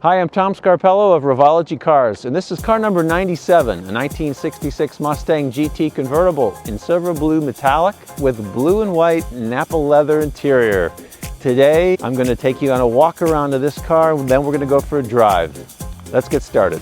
Hi, I'm Tom Scarpello of Revology Cars, and this is car number 97, a 1966 Mustang GT convertible in silver blue metallic with blue and white Napa leather interior. Today, I'm going to take you on a walk around of this car, and then we're going to go for a drive. Let's get started.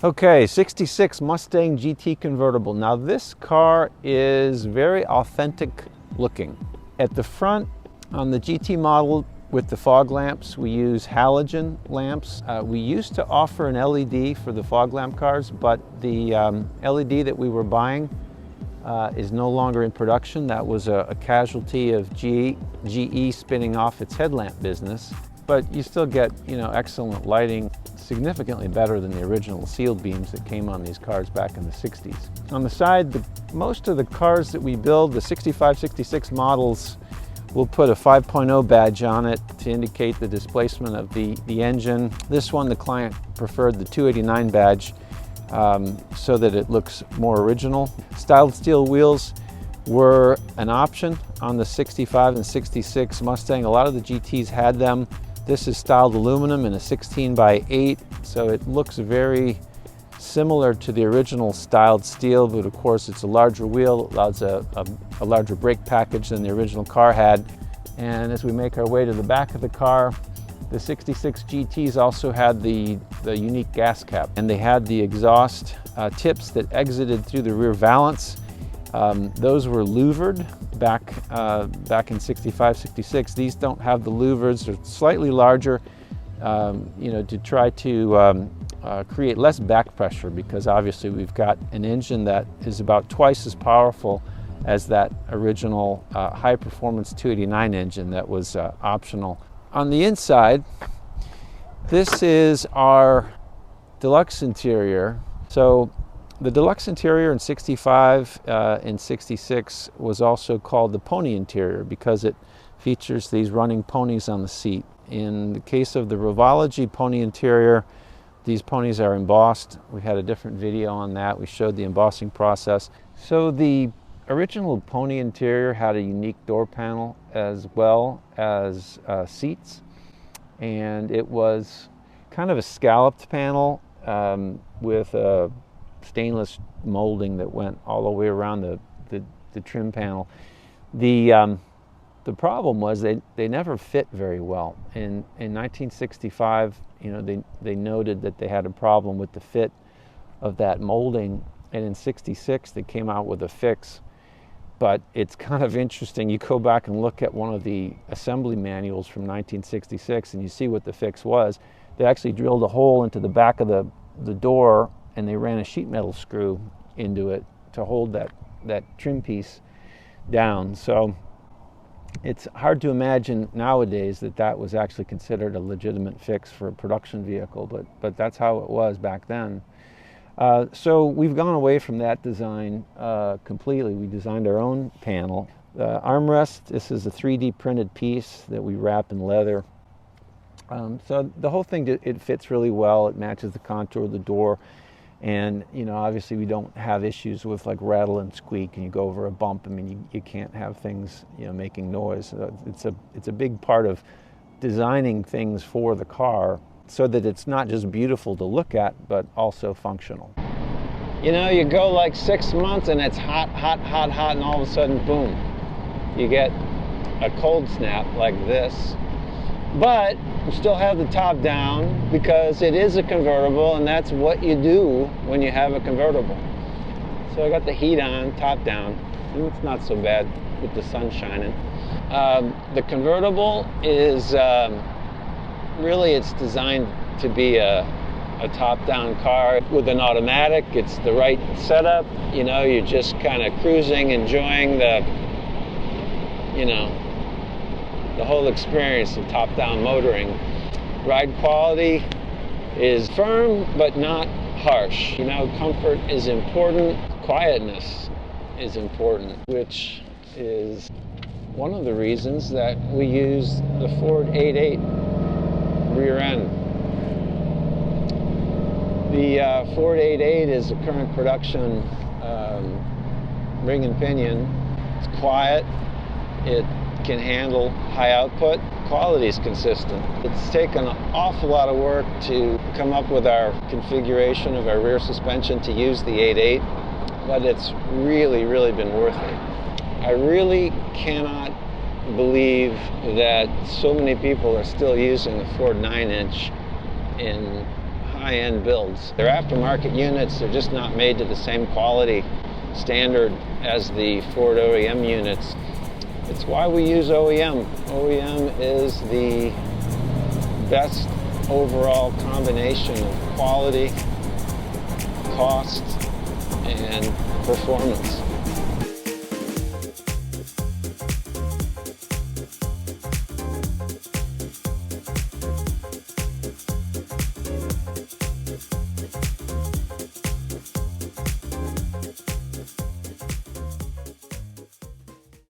Okay, 66 Mustang GT convertible. Now this car is very authentic looking. At the front, on the GT model with the fog lamps, we use halogen lamps. We used to offer an LED for the fog lamp cars, but the LED that we were buying is no longer in production. That was a casualty of GE spinning off its headlamp business. But you still get, excellent lighting, significantly better than the original sealed beams that came on these cars back in the 60s. On the side, most of the cars that we build, the 65, 66 models, we'll put a 5.0 badge on it to indicate the displacement of the engine. This one, the client preferred the 289 badge so that it looks more original. Styled steel wheels were an option on the 65 and 66 Mustang. A lot of the GTs had them. This is styled aluminum in a 16x8, so it looks very similar to the original styled steel, but of course it's a larger wheel, allows a larger brake package than the original car had. And as we make our way to the back of the car, the 66 GTs also had the unique gas cap, and they had the exhaust tips that exited through the rear valance. Those were louvered back in 65, 66. These don't have the louvers. They're slightly larger, to try to create less back pressure, because obviously we've got an engine that is about twice as powerful as that original high performance 289 engine that was optional. On the inside, this is our deluxe interior. So the deluxe interior in 65 and 66 was also called the pony interior because it features these running ponies on the seat. In the case of the Revology pony interior, these ponies are embossed. We had a different video on that. We showed the embossing process. So the original pony interior had a unique door panel as well as seats. And it was kind of a scalloped panel with a stainless molding that went all the way around the trim panel. The problem was they never fit very well. In 1965, they noted that they had a problem with the fit of that molding, and in 66 they came out with a fix. But it's kind of interesting. You go back and look at one of the assembly manuals from 1966 and you see what the fix was. They actually drilled a hole into the back of the door, and they ran a sheet metal screw into it to hold that trim piece down. So it's hard to imagine nowadays that was actually considered a legitimate fix for a production vehicle, but that's how it was back then. So we've gone away from that design completely. We designed our own panel. The armrest, this is a 3D printed piece that we wrap in leather. So the whole thing, it fits really well. It matches the contour of the door. And, obviously we don't have issues with like rattle and squeak, and you go over a bump. I mean, you can't have things, making noise. It's a big part of designing things for the car so that it's not just beautiful to look at, but also functional. You go like 6 months and it's hot, hot, hot, hot, and all of a sudden, boom, you get a cold snap like this. But you still have the top down because it is a convertible, and that's what you do when you have a convertible. So I got the heat on, top down, and it's not so bad with the sun shining. The convertible is really, it's designed to be a top-down car with an automatic. It's the right setup. You're just kind of cruising, enjoying the whole experience of top-down motoring. Ride quality is firm but not harsh. Comfort is important. Quietness is important, which is one of the reasons that we use the Ford 88 rear end. The Ford 88 is a current production ring and pinion. It's quiet. It can handle high output, quality is consistent. It's taken an awful lot of work to come up with our configuration of our rear suspension to use the 8.8, but it's really, really been worth it. I really cannot believe that so many people are still using a Ford 9-inch in high-end builds. They're aftermarket units, they're just not made to the same quality standard as the Ford OEM units. It's why we use OEM. OEM is the best overall combination of quality, cost, and performance.